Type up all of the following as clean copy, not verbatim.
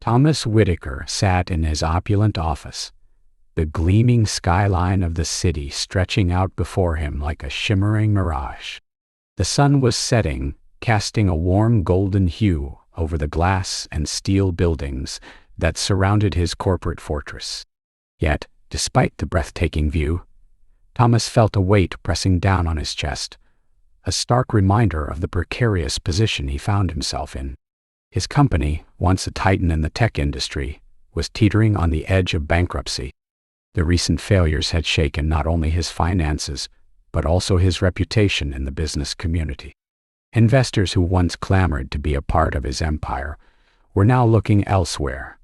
Thomas Whitaker sat in his opulent office, the gleaming skyline of the city stretching out before him like a shimmering mirage. The sun was setting, casting a warm golden hue over the glass and steel buildings that surrounded his corporate fortress. Yet, despite the breathtaking view, Thomas felt a weight pressing down on his chest, a stark reminder of the precarious position he found himself in. His company, once a titan in the tech industry, was teetering on the edge of bankruptcy. The recent failures had shaken not only his finances, but also his reputation in the business community. Investors who once clamored to be a part of his empire were now looking elsewhere,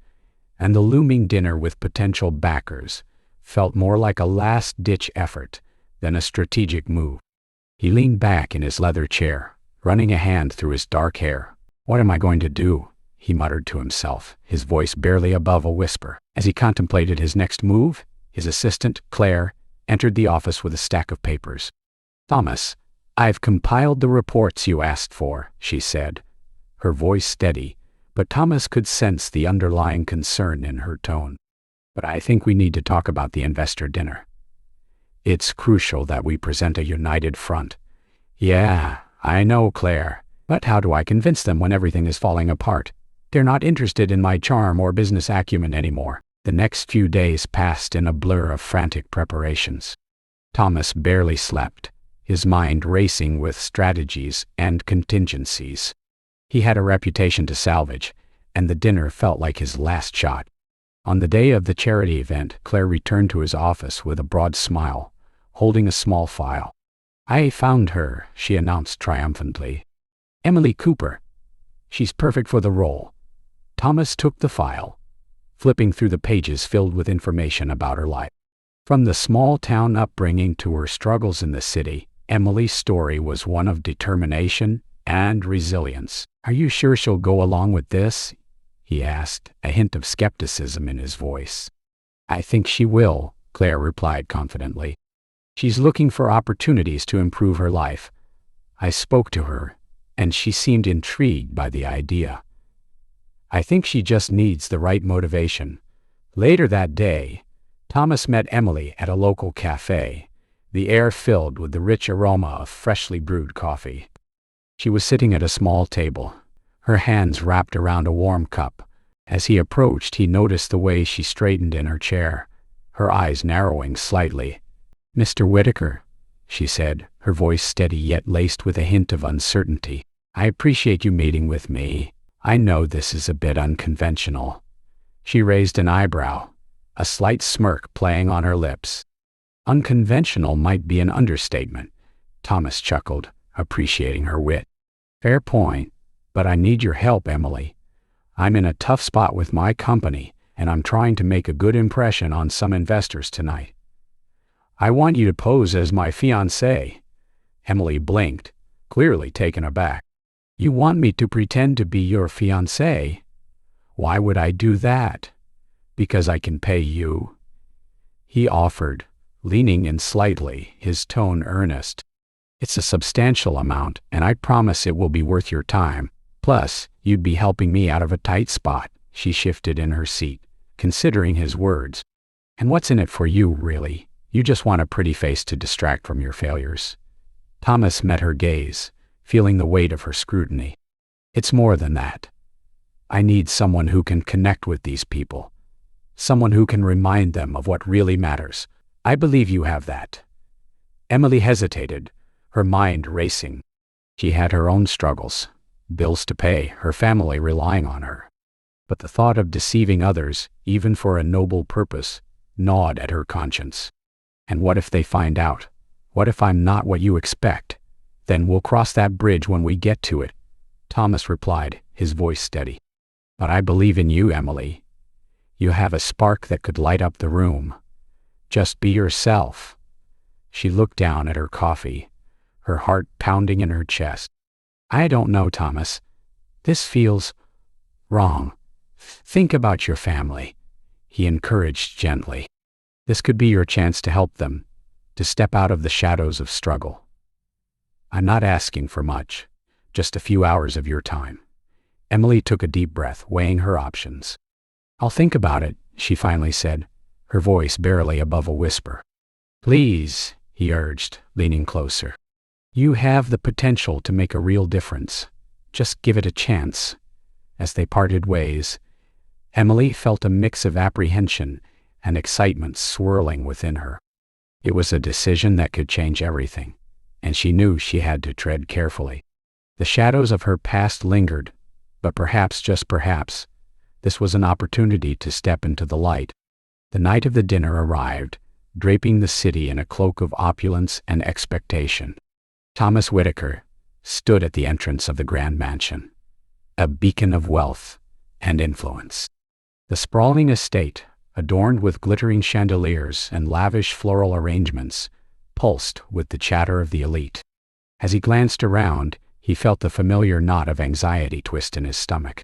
and the looming dinner with potential backers felt more like a last-ditch effort than a strategic move. He leaned back in his leather chair, running a hand through his dark hair. "What am I going to do?" he muttered to himself, his voice barely above a whisper. As he contemplated his next move, his assistant, Claire, entered the office with a stack of papers. "Thomas, I've compiled the reports you asked for," she said, her voice steady, but Thomas could sense the underlying concern in her tone. "But I think we need to talk about the investor dinner. It's crucial that we present a united front." "Yeah, I know, Claire. But how do I convince them when everything is falling apart? They're not interested in my charm or business acumen anymore." The next few days passed in a blur of frantic preparations. Thomas barely slept, his mind racing with strategies and contingencies. He had a reputation to salvage, and the dinner felt like his last shot. On the day of the charity event, Claire returned to his office with a broad smile, holding a small file. "I found her," she announced triumphantly. "Emily Cooper. She's perfect for the role." Thomas took the file, flipping through the pages filled with information about her life. From the small-town upbringing to her struggles in the city, Emily's story was one of determination and resilience. "Are you sure she'll go along with this?" he asked, a hint of skepticism in his voice. "I think she will," Claire replied confidently. "She's looking for opportunities to improve her life. I spoke to her, and she seemed intrigued by the idea. I think she just needs the right motivation." Later that day, Thomas met Emily at a local cafe, the air filled with the rich aroma of freshly brewed coffee. She was sitting at a small table, her hands wrapped around a warm cup. As he approached, he noticed the way she straightened in her chair, her eyes narrowing slightly. "Mr. Whitaker," she said, her voice steady yet laced with a hint of uncertainty. "I appreciate you meeting with me. I know this is a bit unconventional." She raised an eyebrow, a slight smirk playing on her lips. "Unconventional might be an understatement," Thomas chuckled, appreciating her wit. "Fair point, but I need your help, Emily. I'm in a tough spot with my company, and I'm trying to make a good impression on some investors tonight. I want you to pose as my fiancée." Emily blinked, clearly taken aback. "You want me to pretend to be your fiancée? Why would I do that?" "Because I can pay you," he offered, leaning in slightly, his tone earnest. "It's a substantial amount, and I promise it will be worth your time. Plus, you'd be helping me out of a tight spot." She shifted in her seat, considering his words. "And what's in it for you, really? You just want a pretty face to distract from your failures." Thomas met her gaze, feeling the weight of her scrutiny. "It's more than that. I need someone who can connect with these people, someone who can remind them of what really matters. I believe you have that." Emily hesitated, her mind racing. She had her own struggles, bills to pay, her family relying on her. But the thought of deceiving others, even for a noble purpose, gnawed at her conscience. "And what if they find out? What if I'm not what you expect? Then we'll cross that bridge when we get to it," Thomas replied, his voice steady. "But I believe in you, Emily. You have a spark that could light up the room. Just be yourself." She looked down at her coffee, her heart pounding in her chest. "I don't know, Thomas. This feels wrong. Think about your family," he encouraged gently. "This could be your chance to help them, to step out of the shadows of struggle. I'm not asking for much, just a few hours of your time." Emily took a deep breath, weighing her options. "I'll think about it," she finally said, her voice barely above a whisper. "Please," he urged, leaning closer. "You have the potential to make a real difference. Just give it a chance." As they parted ways, Emily felt a mix of apprehension and excitement swirling within her. It was a decision that could change everything, and she knew she had to tread carefully. The shadows of her past lingered, but perhaps, just perhaps, this was an opportunity to step into the light. The night of the dinner arrived, draping the city in a cloak of opulence and expectation. Thomas Whitaker stood at the entrance of the grand mansion, a beacon of wealth and influence. The sprawling estate, adorned with glittering chandeliers and lavish floral arrangements, pulsed with the chatter of the elite. As he glanced around, he felt the familiar knot of anxiety twist in his stomach.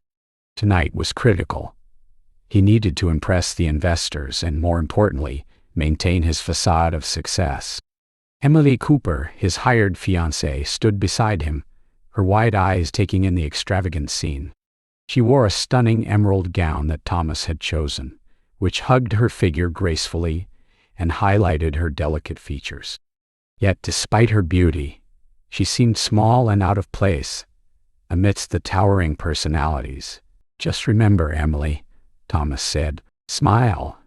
Tonight was critical. He needed to impress the investors and, more importantly, maintain his facade of success. Emily Cooper, his hired fiancée, stood beside him, her wide eyes taking in the extravagant scene. She wore a stunning emerald gown that Thomas had chosen, which hugged her figure gracefully and highlighted her delicate features. Yet, despite her beauty, she seemed small and out of place amidst the towering personalities. "Just remember, Emily," Thomas said, "smile,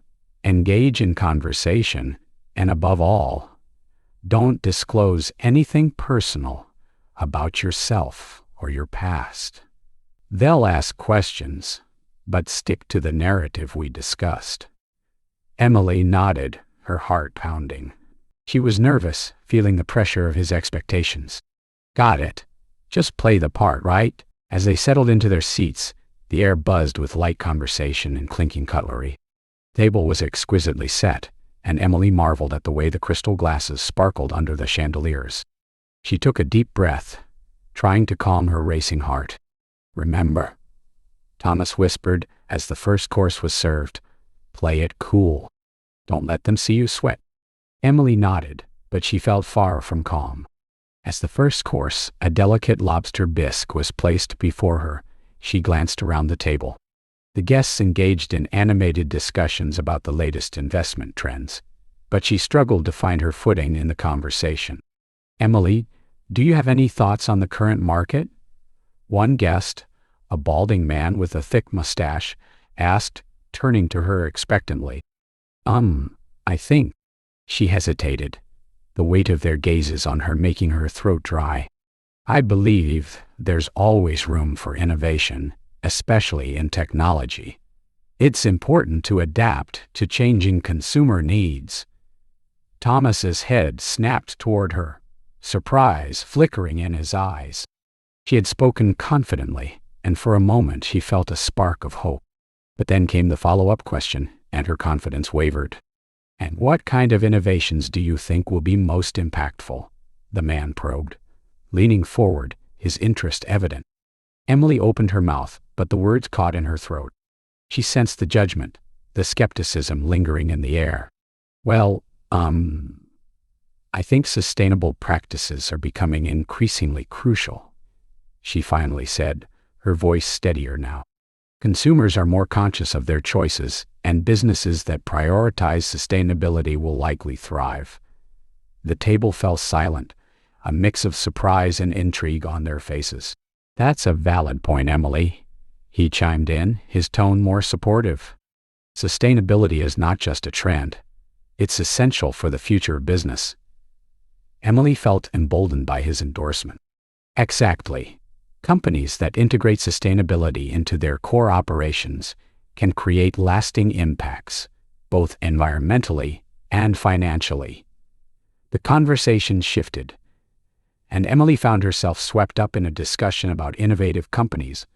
engage in conversation, and above all, don't disclose anything personal about yourself or your past. They'll ask questions, but stick to the narrative we discussed." Emily nodded, her heart pounding. She was nervous, feeling the pressure of his expectations. "Got it. Just play the part, right?" As they settled into their seats, the air buzzed with light conversation and clinking cutlery. The table was exquisitely set, and Emily marveled at the way the crystal glasses sparkled under the chandeliers. She took a deep breath, trying to calm her racing heart. "Remember," Thomas whispered as the first course was served, "play it cool. Don't let them see you sweat." Emily nodded, but she felt far from calm. As the first course, a delicate lobster bisque, was placed before her, she glanced around the table. The guests engaged in animated discussions about the latest investment trends, but she struggled to find her footing in the conversation. "Emily, do you have any thoughts on the current market?" One guest, a balding man with a thick mustache, asked, turning to her expectantly. I think." She hesitated, the weight of their gazes on her making her throat dry. "I believe there's always room for innovation, especially in technology. It's important to adapt to changing consumer needs." Thomas's head snapped toward her, surprise flickering in his eyes. She had spoken confidently, and for a moment she felt a spark of hope. But then came the follow-up question, and her confidence wavered. "And what kind of innovations do you think will be most impactful?" the man probed, leaning forward, his interest evident. Emily opened her mouth, but the words caught in her throat. She sensed the judgment, the skepticism lingering in the air. "Well, I think sustainable practices are becoming increasingly crucial," she finally said, her voice steadier now. "Consumers are more conscious of their choices, and businesses that prioritize sustainability will likely thrive." The table fell silent, a mix of surprise and intrigue on their faces. "That's a valid point, Emily," he chimed in, his tone more supportive. "Sustainability is not just a trend. It's essential for the future of business." Emily felt emboldened by his endorsement. "Exactly. Companies that integrate sustainability into their core operations can create lasting impacts, both environmentally and financially." The conversation shifted, and Emily found herself swept up in a discussion about innovative companies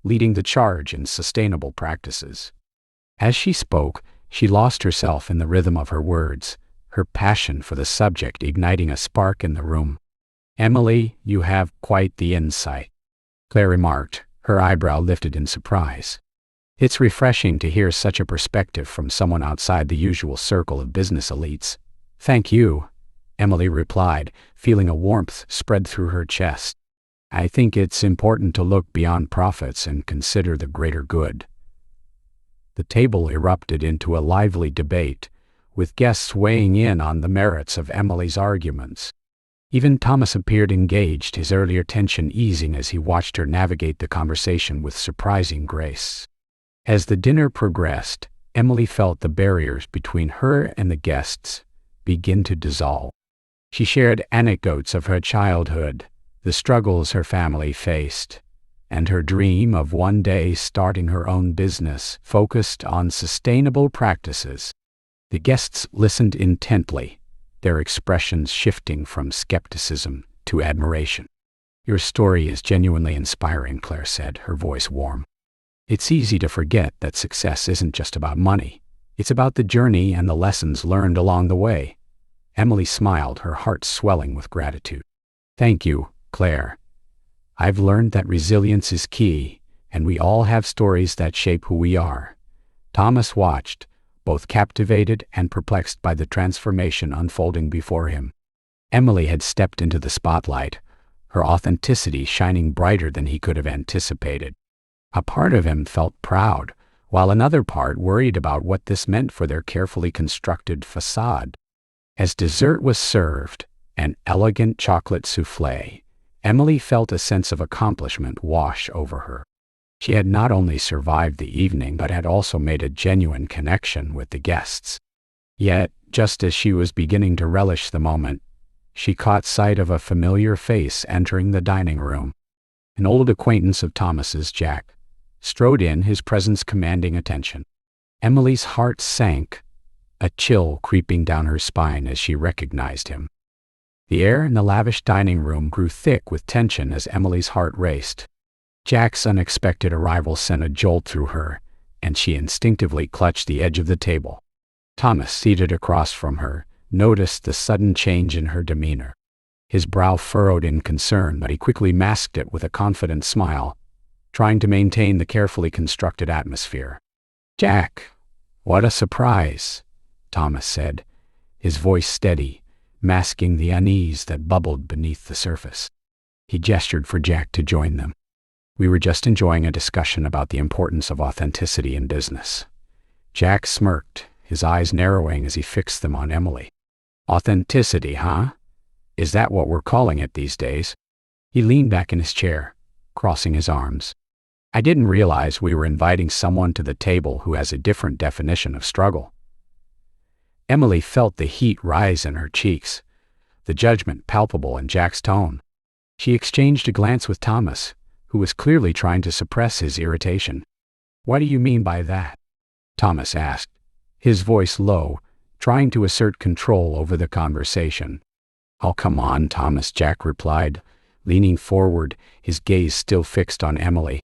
leading the charge in sustainable practices. As she spoke, she lost herself in the rhythm of her words, her passion for the subject igniting a spark in the room. "Emily, you have quite the insight," Claire remarked, her eyebrow lifted in surprise. "It's refreshing to hear such a perspective from someone outside the usual circle of business elites." "Thank you," Emily replied, feeling a warmth spread through her chest. "I think it's important to look beyond profits and consider the greater good." The table erupted into a lively debate, with guests weighing in on the merits of Emily's arguments. Even Thomas appeared engaged, his earlier tension easing as he watched her navigate the conversation with surprising grace. As the dinner progressed, Emily felt the barriers between her and the guests begin to dissolve. She shared anecdotes of her childhood, the struggles her family faced, and her dream of one day starting her own business focused on sustainable practices. The guests listened intently, their expressions shifting from skepticism to admiration. "Your story is genuinely inspiring," Claire said, her voice warm. "It's easy to forget that success isn't just about money. It's about the journey and the lessons learned along the way." Emily smiled, her heart swelling with gratitude. "Thank you, Claire. I've learned that resilience is key, and we all have stories that shape who we are." Thomas watched, both captivated and perplexed by the transformation unfolding before him. Emily had stepped into the spotlight, her authenticity shining brighter than he could have anticipated. A part of him felt proud, while another part worried about what this meant for their carefully constructed facade. As dessert was served, an elegant chocolate soufflé, Emily felt a sense of accomplishment wash over her. She had not only survived the evening but had also made a genuine connection with the guests. Yet, just as she was beginning to relish the moment, she caught sight of a familiar face entering the dining room. An old acquaintance of Thomas's, Jack, strode in, his presence commanding attention. Emily's heart sank, a chill creeping down her spine as she recognized him. The air in the lavish dining room grew thick with tension as Emily's heart raced. Jack's unexpected arrival sent a jolt through her, and she instinctively clutched the edge of the table. Thomas, seated across from her, noticed the sudden change in her demeanor. His brow furrowed in concern, but he quickly masked it with a confident smile, trying to maintain the carefully constructed atmosphere. "Jack, what a surprise," Thomas said, his voice steady, masking the unease that bubbled beneath the surface. He gestured for Jack to join them. "We were just enjoying a discussion about the importance of authenticity in business." Jack smirked, his eyes narrowing as he fixed them on Emily. "Authenticity, huh? Is that what we're calling it these days?" He leaned back in his chair, crossing his arms. "I didn't realize we were inviting someone to the table who has a different definition of struggle." Emily felt the heat rise in her cheeks, the judgment palpable in Jack's tone. She exchanged a glance with Thomas, who was clearly trying to suppress his irritation. "What do you mean by that?" Thomas asked, his voice low, trying to assert control over the conversation. "Oh, come on, Thomas," Jack replied, leaning forward, his gaze still fixed on Emily.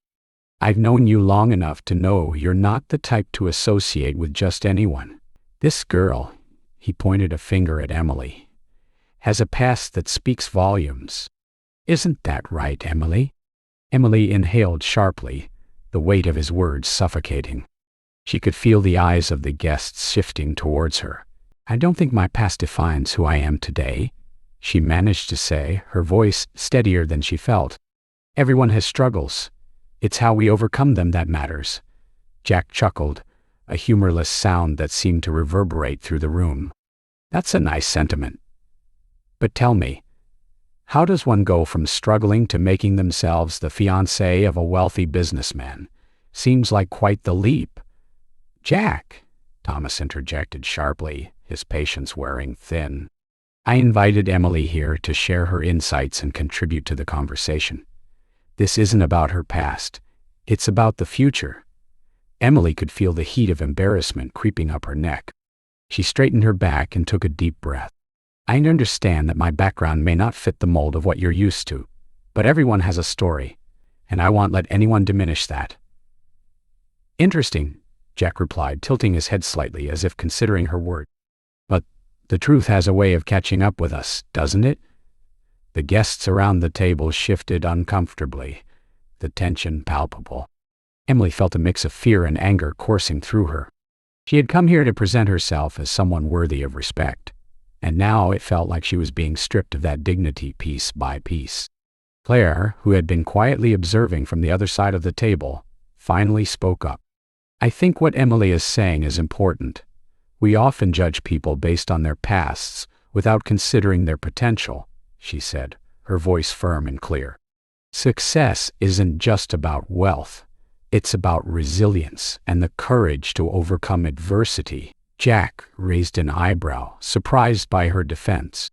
"I've known you long enough to know you're not the type to associate with just anyone. This girl," he pointed a finger at Emily, "has a past that speaks volumes. Isn't that right, Emily?" Emily inhaled sharply, the weight of his words suffocating. She could feel the eyes of the guests shifting towards her. "I don't think my past defines who I am today," she managed to say, her voice steadier than she felt. "Everyone has struggles. It's how we overcome them that matters." Jack chuckled, a humorless sound that seemed to reverberate through the room. "That's a nice sentiment. But tell me, how does one go from struggling to making themselves the fiancée of a wealthy businessman? Seems like quite the leap." "Jack," Thomas interjected sharply, his patience wearing thin. "I invited Emily here to share her insights and contribute to the conversation. This isn't about her past. It's about the future." Emily could feel the heat of embarrassment creeping up her neck. She straightened her back and took a deep breath. "I understand that my background may not fit the mold of what you're used to, but everyone has a story, and I won't let anyone diminish that." "Interesting," Jack replied, tilting his head slightly as if considering her word. "But the truth has a way of catching up with us, doesn't it?" The guests around the table shifted uncomfortably, the tension palpable. Emily felt a mix of fear and anger coursing through her. She had come here to present herself as someone worthy of respect, and now it felt like she was being stripped of that dignity piece by piece. Claire, who had been quietly observing from the other side of the table, finally spoke up. I think what Emily is saying is important. We often judge people based on their pasts without considering their potential, she said, her voice firm and clear. Success isn't just about wealth. It's about resilience and the courage to overcome adversity. Jack raised an eyebrow, surprised by her defense.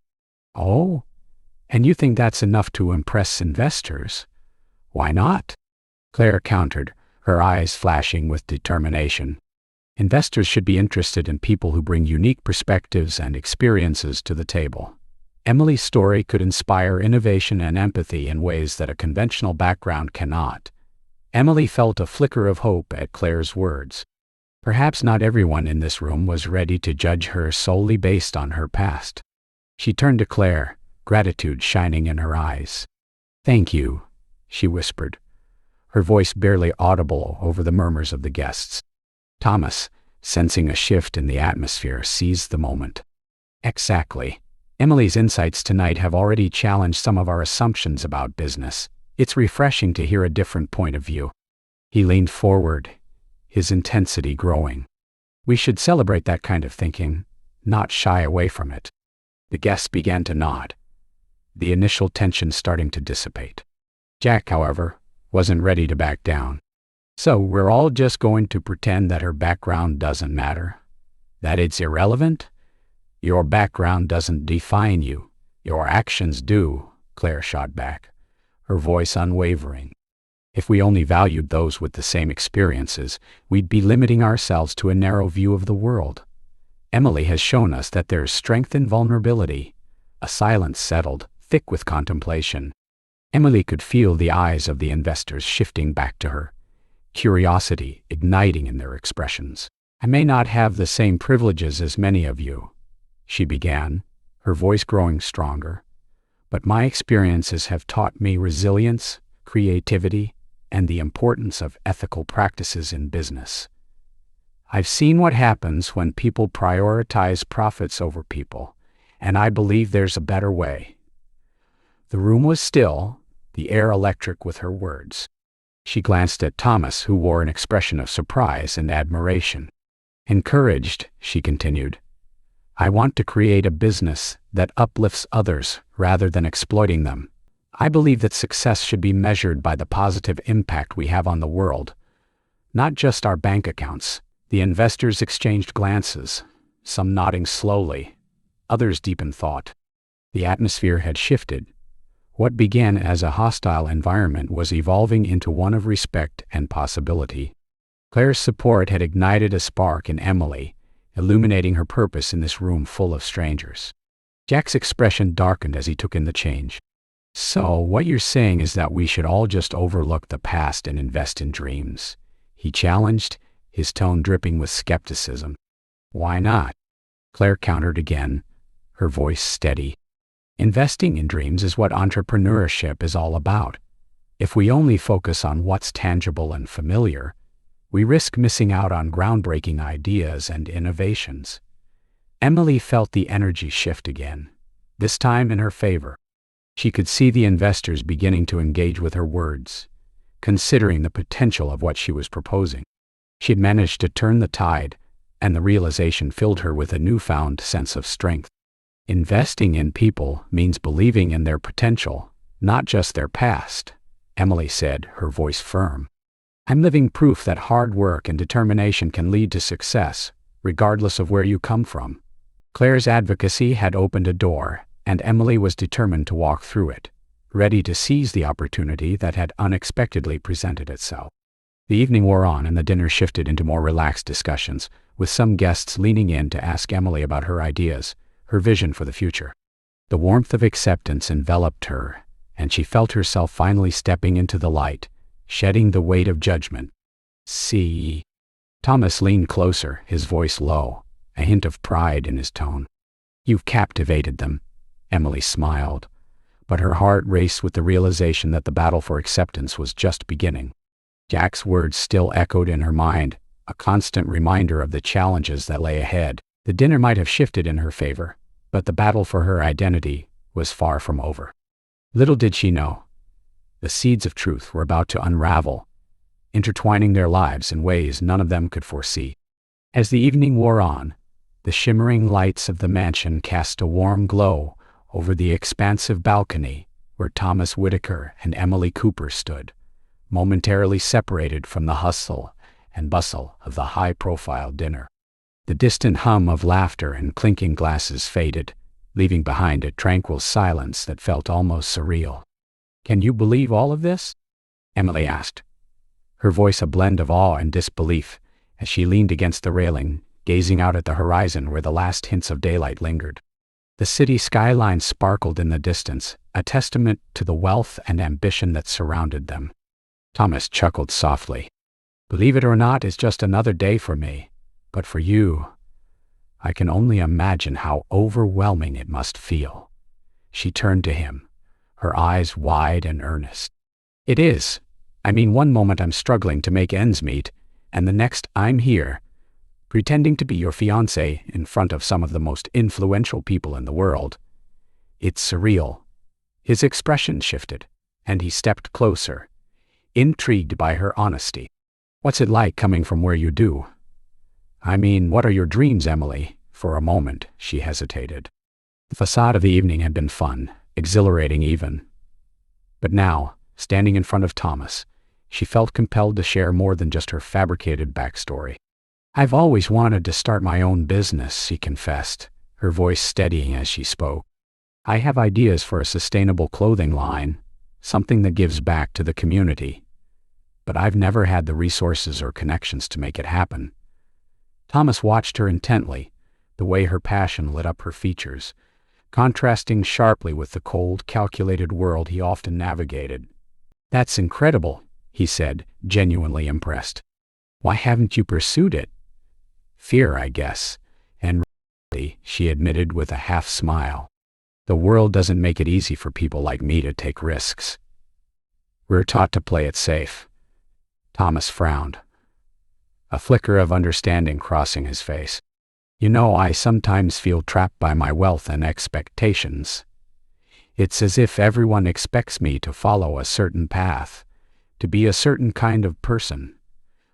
Oh? And you think that's enough to impress investors? Why not? Claire countered, her eyes flashing with determination. Investors should be interested in people who bring unique perspectives and experiences to the table. Emily's story could inspire innovation and empathy in ways that a conventional background cannot. Emily felt a flicker of hope at Claire's words. Perhaps not everyone in this room was ready to judge her solely based on her past. She turned to Claire, gratitude shining in her eyes. "Thank you," she whispered, her voice barely audible over the murmurs of the guests. Thomas, sensing a shift in the atmosphere, seized the moment. "Exactly. Emily's insights tonight have already challenged some of our assumptions about business. It's refreshing to hear a different point of view." He leaned forward, his intensity growing. "We should celebrate that kind of thinking, not shy away from it." The guests began to nod, the initial tension starting to dissipate. Jack, however, wasn't ready to back down. "So we're all just going to pretend that her background doesn't matter? That it's irrelevant? Your background doesn't define you. Your actions do," Claire shot back, her voice unwavering. "If we only valued those with the same experiences, we'd be limiting ourselves to a narrow view of the world. Emily has shown us that there's strength in vulnerability." A silence settled, thick with contemplation. Emily could feel the eyes of the investors shifting back to her, curiosity igniting in their expressions. "I may not have the same privileges as many of you," she began, her voice growing stronger, "but my experiences have taught me resilience, creativity, and the importance of ethical practices in business. I've seen what happens when people prioritize profits over people, and I believe there's a better way." The room was still, the air electric with her words. She glanced at Thomas, who wore an expression of surprise and admiration. "Encouraged," she continued, "I want to create a business that uplifts others rather than exploiting them. I believe that success should be measured by the positive impact we have on the world, not just our bank accounts." The investors exchanged glances, some nodding slowly, others deep in thought. The atmosphere had shifted. What began as a hostile environment was evolving into one of respect and possibility. Claire's support had ignited a spark in Emily, illuminating her purpose in this room full of strangers. Jack's expression darkened as he took in the change. "So, what you're saying is that we should all just overlook the past and invest in dreams?" he challenged, his tone dripping with skepticism. "Why not?" Claire countered again, her voice steady. "Investing in dreams is what entrepreneurship is all about. If we only focus on what's tangible and familiar, we risk missing out on groundbreaking ideas and innovations." Emily felt the energy shift again, this time in her favor. She could see the investors beginning to engage with her words, considering the potential of what she was proposing. She had managed to turn the tide, and the realization filled her with a newfound sense of strength. "Investing in people means believing in their potential, not just their past," Emily said, her voice firm. "I'm living proof that hard work and determination can lead to success, regardless of where you come from." Claire's advocacy had opened a door, and Emily was determined to walk through it, ready to seize the opportunity that had unexpectedly presented itself. The evening wore on and the dinner shifted into more relaxed discussions, with some guests leaning in to ask Emily about her ideas, her vision for the future. The warmth of acceptance enveloped her, and she felt herself finally stepping into the light, shedding the weight of judgment. "See." Thomas leaned closer, his voice low, a hint of pride in his tone. "You've captivated them," Emily smiled, but her heart raced with the realization that the battle for acceptance was just beginning. Jack's words still echoed in her mind, a constant reminder of the challenges that lay ahead. The dinner might have shifted in her favor, but the battle for her identity was far from over. Little did she know, the seeds of truth were about to unravel, intertwining their lives in ways none of them could foresee. As the evening wore on, the shimmering lights of the mansion cast a warm glow over the expansive balcony where Thomas Whitaker and Emily Cooper stood, momentarily separated from the hustle and bustle of the high-profile dinner. The distant hum of laughter and clinking glasses faded, leaving behind a tranquil silence that felt almost surreal. "Can you believe all of this?" Emily asked, her voice a blend of awe and disbelief as she leaned against the railing, gazing out at the horizon where the last hints of daylight lingered. The city skyline sparkled in the distance, a testament to the wealth and ambition that surrounded them. Thomas chuckled softly. "Believe it or not, it's just another day for me. But for you, I can only imagine how overwhelming it must feel." She turned to him, her eyes wide and earnest. "It is. I mean, one moment I'm struggling to make ends meet, and the next I'm here, pretending to be your fiancé in front of some of the most influential people in the world. It's surreal." His expression shifted, and he stepped closer, intrigued by her honesty. "What's it like coming from where you do? I mean, what are your dreams, Emily?" For a moment, she hesitated. The facade of the evening had been fun, exhilarating even. But now, standing in front of Thomas, she felt compelled to share more than just her fabricated backstory. "I've always wanted to start my own business," she confessed, her voice steadying as she spoke. "I have ideas for a sustainable clothing line, something that gives back to the community. But I've never had the resources or connections to make it happen." Thomas watched her intently, the way her passion lit up her features, contrasting sharply with the cold, calculated world he often navigated. "That's incredible," he said, genuinely impressed. "Why haven't you pursued it?" "Fear, I guess." And really, she admitted with a half smile. "The world doesn't make it easy for people like me to take risks. We're taught to play it safe." Thomas frowned, a flicker of understanding crossing his face. "You know, I sometimes feel trapped by my wealth and expectations. It's as if everyone expects me to follow a certain path, to be a certain kind of person.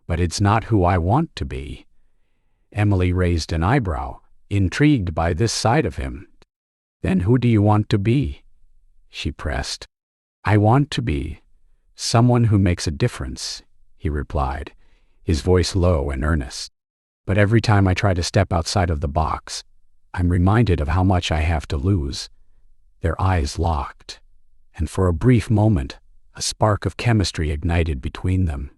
But it's not who I want to be." Emily raised an eyebrow, intrigued by this side of him. "Then who do you want to be?" she pressed. "I want to be someone who makes a difference," he replied, his voice low and earnest. "But every time I try to step outside of the box, I'm reminded of how much I have to lose." Their eyes locked, and for a brief moment, a spark of chemistry ignited between them.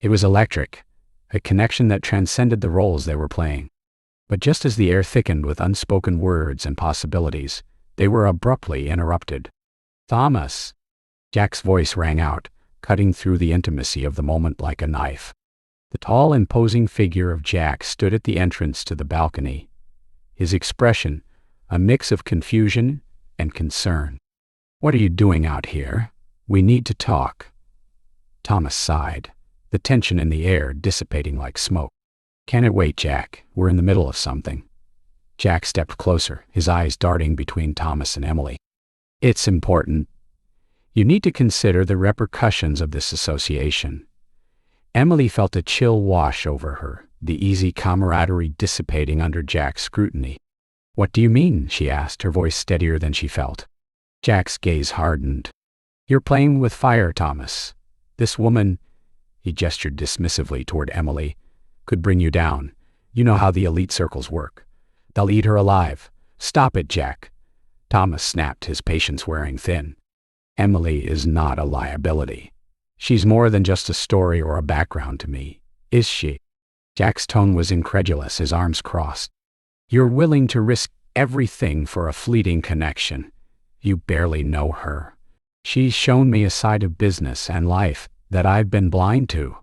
It was electric, a connection that transcended the roles they were playing. But just as the air thickened with unspoken words and possibilities, they were abruptly interrupted. "Thomas!" Jack's voice rang out, cutting through the intimacy of the moment like a knife. The tall, imposing figure of Jack stood at the entrance to the balcony, his expression a mix of confusion and concern. "What are you doing out here? We need to talk." Thomas sighed, the tension in the air dissipating like smoke. "Can it wait, Jack? We're in the middle of something." Jack stepped closer, his eyes darting between Thomas and Emily. "It's important. You need to consider the repercussions of this association." Emily felt a chill wash over her, the easy camaraderie dissipating under Jack's scrutiny. "What do you mean?" she asked, her voice steadier than she felt. Jack's gaze hardened. "You're playing with fire, Thomas. This woman," he gestured dismissively toward Emily, "could bring you down. You know how the elite circles work. They'll eat her alive." "Stop it, Jack." Thomas snapped, his patience wearing thin. "Emily is not a liability. She's more than just a story or a background to me, is she?" Jack's tone was incredulous, his arms crossed. "You're willing to risk everything for a fleeting connection. You barely know her. She's shown me a side of business and life that I've been blind to."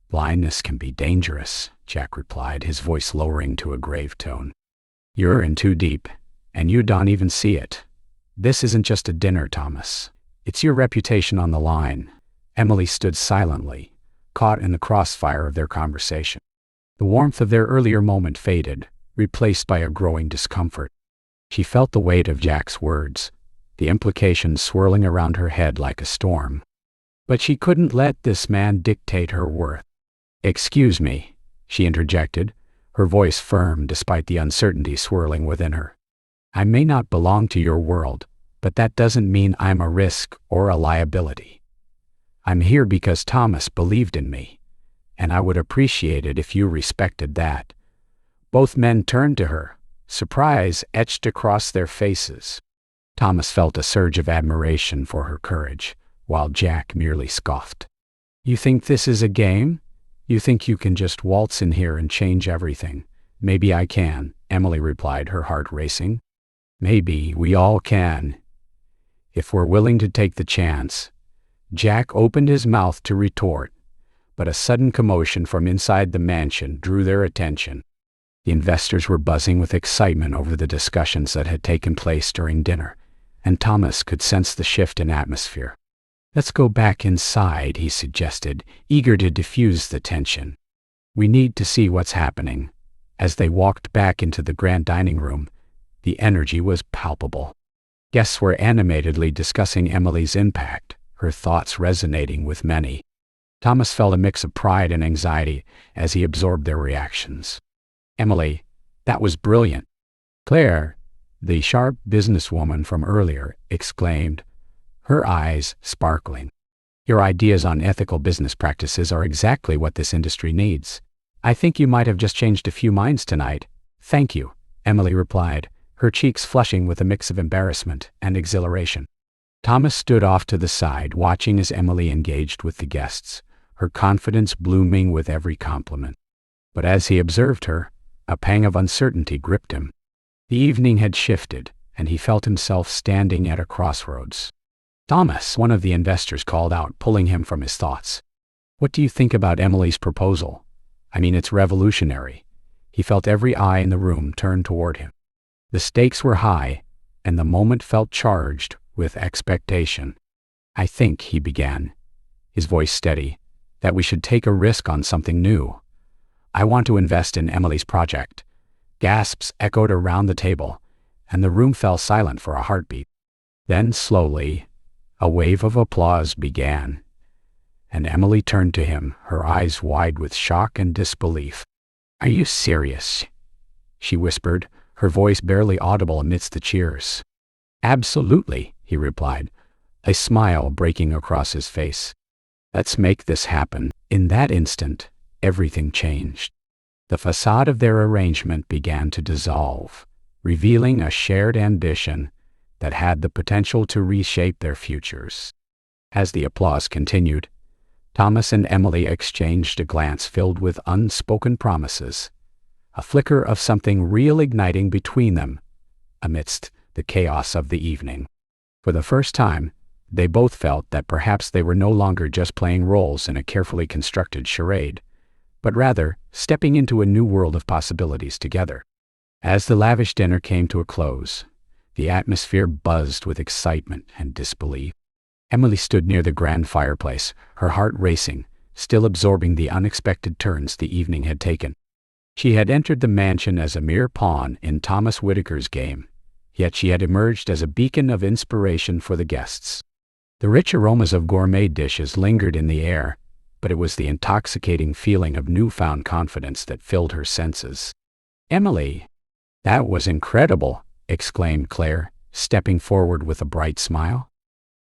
"Blindness can be dangerous," Jack replied, his voice lowering to a grave tone. "You're in too deep, and you don't even see it. This isn't just a dinner, Thomas. It's your reputation on the line." Emily stood silently, caught in the crossfire of their conversation. The warmth of their earlier moment faded, replaced by a growing discomfort. She felt the weight of Jack's words, the implications swirling around her head like a storm. But she couldn't let this man dictate her worth. "Excuse me," she interjected, her voice firm despite the uncertainty swirling within her. "I may not belong to your world, but that doesn't mean I'm a risk or a liability. I'm here because Thomas believed in me, and I would appreciate it if you respected that." Both men turned to her, surprise etched across their faces. Thomas felt a surge of admiration for her courage, while Jack merely scoffed. "You think this is a game? You think you can just waltz in here and change everything?" "Maybe I can," Emily replied, her heart racing. "Maybe we all can, if we're willing to take the chance." Jack opened his mouth to retort, but a sudden commotion from inside the mansion drew their attention. The investors were buzzing with excitement over the discussions that had taken place during dinner, and Thomas could sense the shift in atmosphere. "Let's go back inside," he suggested, eager to diffuse the tension. "We need to see what's happening." As they walked back into the grand dining room, the energy was palpable. Guests were animatedly discussing Emily's impact, her thoughts resonating with many. Thomas felt a mix of pride and anxiety as he absorbed their reactions. "Emily, that was brilliant." Claire, the sharp businesswoman from earlier, exclaimed, her eyes sparkling. "Your ideas on ethical business practices are exactly what this industry needs. I think you might have just changed a few minds tonight." "Thank you," Emily replied, her cheeks flushing with a mix of embarrassment and exhilaration. Thomas stood off to the side, watching as Emily engaged with the guests, her confidence blooming with every compliment. But as he observed her, a pang of uncertainty gripped him. The evening had shifted, and he felt himself standing at a crossroads. "Thomas," one of the investors called out, pulling him from his thoughts. "What do you think about Emily's proposal? I mean, it's revolutionary." He felt every eye in the room turn toward him. The stakes were high, and the moment felt charged with expectation. "I think," he began, his voice steady, "that we should take a risk on something new. I want to invest in Emily's project." Gasps echoed around the table, and the room fell silent for a heartbeat. Then slowly, a wave of applause began, and Emily turned to him, her eyes wide with shock and disbelief. "Are you serious?" she whispered, her voice barely audible amidst the cheers. "Absolutely," he replied, a smile breaking across his face. "Let's make this happen." In that instant, everything changed. The facade of their arrangement began to dissolve, revealing a shared ambition that had the potential to reshape their futures. As the applause continued, Thomas and Emily exchanged a glance filled with unspoken promises, a flicker of something real igniting between them amidst the chaos of the evening. For the first time, they both felt that perhaps they were no longer just playing roles in a carefully constructed charade, but rather stepping into a new world of possibilities together. As the lavish dinner came to a close, the atmosphere buzzed with excitement and disbelief. Emily stood near the grand fireplace, her heart racing, still absorbing the unexpected turns the evening had taken. She had entered the mansion as a mere pawn in Thomas Whitaker's game, yet she had emerged as a beacon of inspiration for the guests. The rich aromas of gourmet dishes lingered in the air, but it was the intoxicating feeling of newfound confidence that filled her senses. "Emily, that was incredible," exclaimed Claire, stepping forward with a bright smile.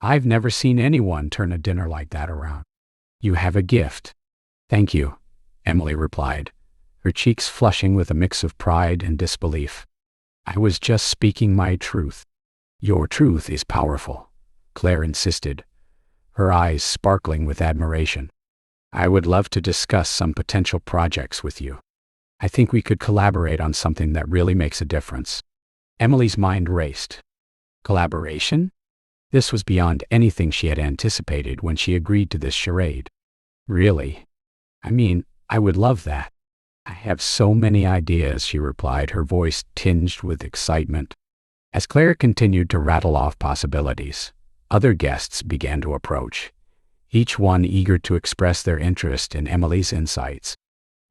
"I've never seen anyone turn a dinner like that around. You have a gift." "Thank you," Emily replied, her cheeks flushing with a mix of pride and disbelief. "I was just speaking my truth." "Your truth is powerful," Claire insisted, her eyes sparkling with admiration. "I would love to discuss some potential projects with you. I think we could collaborate on something that really makes a difference." Emily's mind raced. Collaboration? This was beyond anything she had anticipated when she agreed to this charade. "Really? I mean, I would love that. I have so many ideas," she replied, her voice tinged with excitement. As Claire continued to rattle off possibilities, other guests began to approach, each one eager to express their interest in Emily's insights.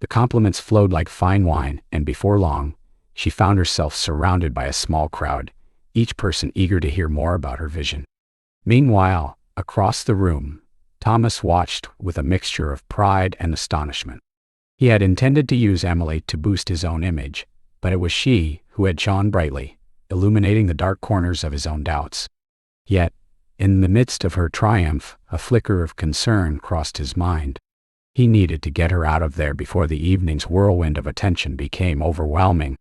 The compliments flowed like fine wine, and before long, she found herself surrounded by a small crowd, each person eager to hear more about her vision. Meanwhile, across the room, Thomas watched with a mixture of pride and astonishment. He had intended to use Emily to boost his own image, but it was she who had shone brightly, illuminating the dark corners of his own doubts. Yet, in the midst of her triumph, a flicker of concern crossed his mind. He needed to get her out of there before the evening's whirlwind of attention became overwhelming.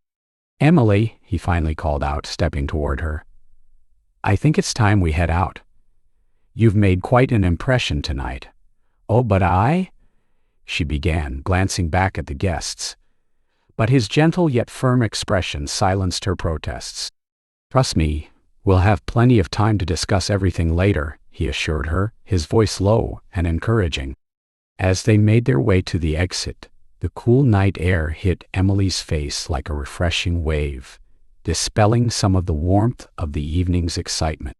"Emily," he finally called out, stepping toward her. "I think it's time we head out. You've made quite an impression tonight." "Oh, but I—" she began, glancing back at the guests. But his gentle yet firm expression silenced her protests. "Trust me, we'll have plenty of time to discuss everything later," he assured her, his voice low and encouraging. As they made their way to the exit, the cool night air hit Emily's face like a refreshing wave, dispelling some of the warmth of the evening's excitement.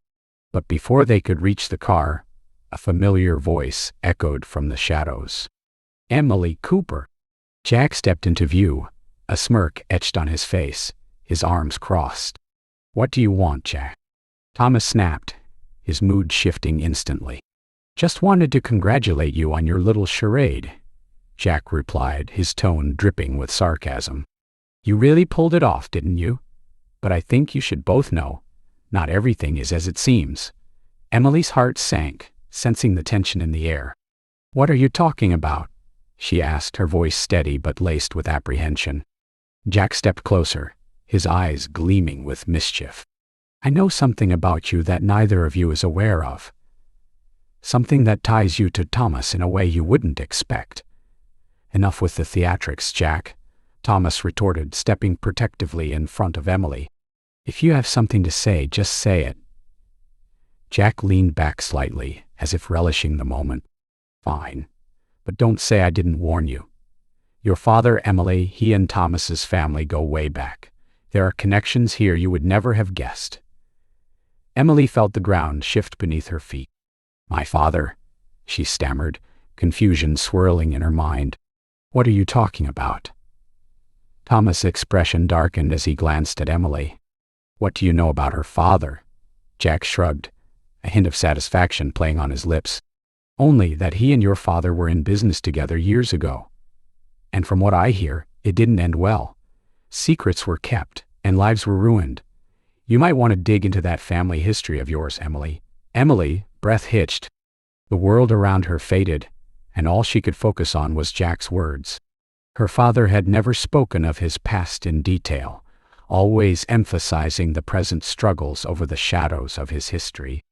But before they could reach the car, a familiar voice echoed from the shadows. "Emily Cooper." Jack stepped into view, a smirk etched on his face, his arms crossed. "What do you want, Jack?" Thomas snapped, his mood shifting instantly. "Just wanted to congratulate you on your little charade," Jack replied, his tone dripping with sarcasm. "You really pulled it off, didn't you? But I think you should both know, not everything is as it seems." Emily's heart sank, sensing the tension in the air. "What are you talking about?" she asked, her voice steady but laced with apprehension. Jack stepped closer, his eyes gleaming with mischief. "I know something about you that neither of you is aware of. Something that ties you to Thomas in a way you wouldn't expect." "Enough with the theatrics, Jack," Thomas retorted, stepping protectively in front of Emily. "If you have something to say, just say it." Jack leaned back slightly, as if relishing the moment. "Fine, but don't say I didn't warn you. Your father, Emily, he and Thomas's family go way back. There are connections here you would never have guessed." Emily felt the ground shift beneath her feet. "My father?" she stammered, confusion swirling in her mind. "What are you talking about?" Thomas' expression darkened as he glanced at Emily. "What do you know about her father?" Jack shrugged, a hint of satisfaction playing on his lips. "Only that he and your father were in business together years ago. And from what I hear, it didn't end well. Secrets were kept, and lives were ruined. You might want to dig into that family history of yours, Emily." Emily, breath hitched. The world around her faded, and all she could focus on was Jack's words. Her father had never spoken of his past in detail, always emphasizing the present struggles over the shadows of his history.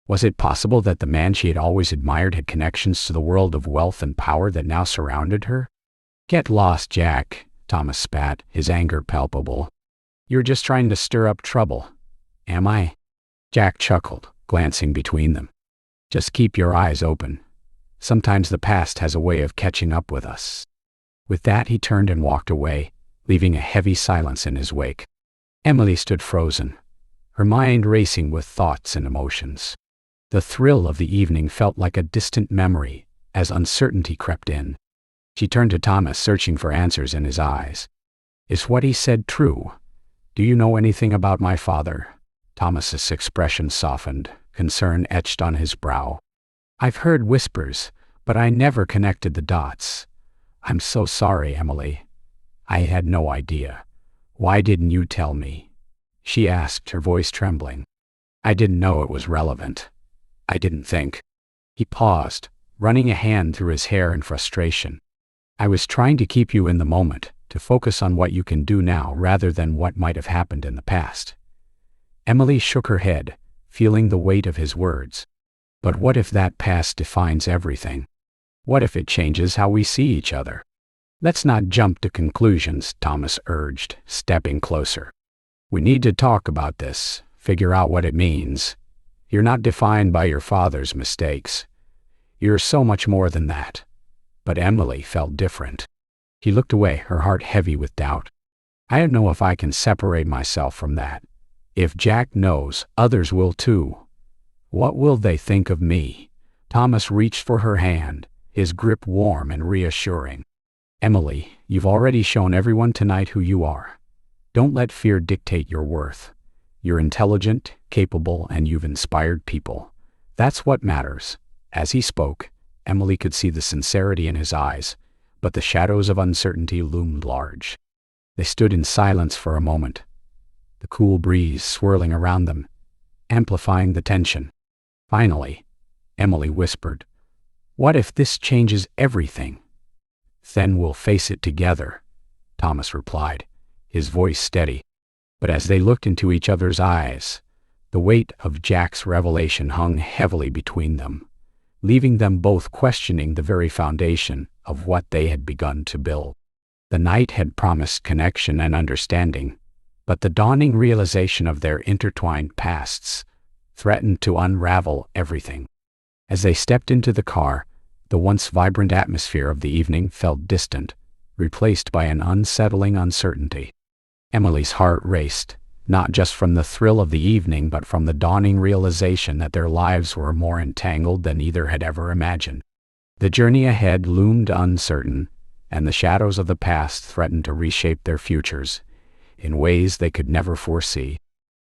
Was it possible that the man she had always admired had connections to the world of wealth and power that now surrounded her? "Get lost, Jack," Thomas spat, his anger palpable. "You're just trying to stir up trouble." "Am I?" Jack chuckled, glancing between them. "Just keep your eyes open. Sometimes the past has a way of catching up with us." With that, he turned and walked away, leaving a heavy silence in his wake. Emily stood frozen, her mind racing with thoughts and emotions. The thrill of the evening felt like a distant memory as uncertainty crept in. She turned to Thomas, searching for answers in his eyes. "Is what he said true? Do you know anything about my father?" Thomas's expression softened, concern etched on his brow. "I've heard whispers, but I never connected the dots. I'm so sorry, Emily. I had no idea. Why didn't you tell me?" she asked, her voice trembling. "I didn't know it was relevant. I didn't think." He paused, running a hand through his hair in frustration. "I was trying to keep you in the moment, to focus on what you can do now rather than what might have happened in the past." Emily shook her head, feeling the weight of his words. "But what if that past defines everything? What if it changes how we see each other?" "Let's not jump to conclusions," Thomas urged, stepping closer. "We need to talk about this, figure out what it means. You're not defined by your father's mistakes. You're so much more than that." But Emily felt different. He looked away, her heart heavy with doubt. "I don't know if I can separate myself from that. If Jack knows, others will too. What will they think of me?" Thomas reached for her hand, his grip warm and reassuring. "Emily, you've already shown everyone tonight who you are. Don't let fear dictate your worth. You're intelligent, capable, and you've inspired people. That's what matters." As he spoke, Emily could see the sincerity in his eyes, but the shadows of uncertainty loomed large. They stood in silence for a moment, the cool breeze swirling around them, amplifying the tension. Finally, Emily whispered, "What if this changes everything?" "Then we'll face it together," Thomas replied, his voice steady. But as they looked into each other's eyes, the weight of Jack's revelation hung heavily between them, leaving them both questioning the very foundation of what they had begun to build. The night had promised connection and understanding, but the dawning realization of their intertwined pasts threatened to unravel everything. As they stepped into the car, the once vibrant atmosphere of the evening felt distant, replaced by an unsettling uncertainty. Emily's heart raced, not just from the thrill of the evening but from the dawning realization that their lives were more entangled than either had ever imagined. The journey ahead loomed uncertain, and the shadows of the past threatened to reshape their futures in ways they could never foresee.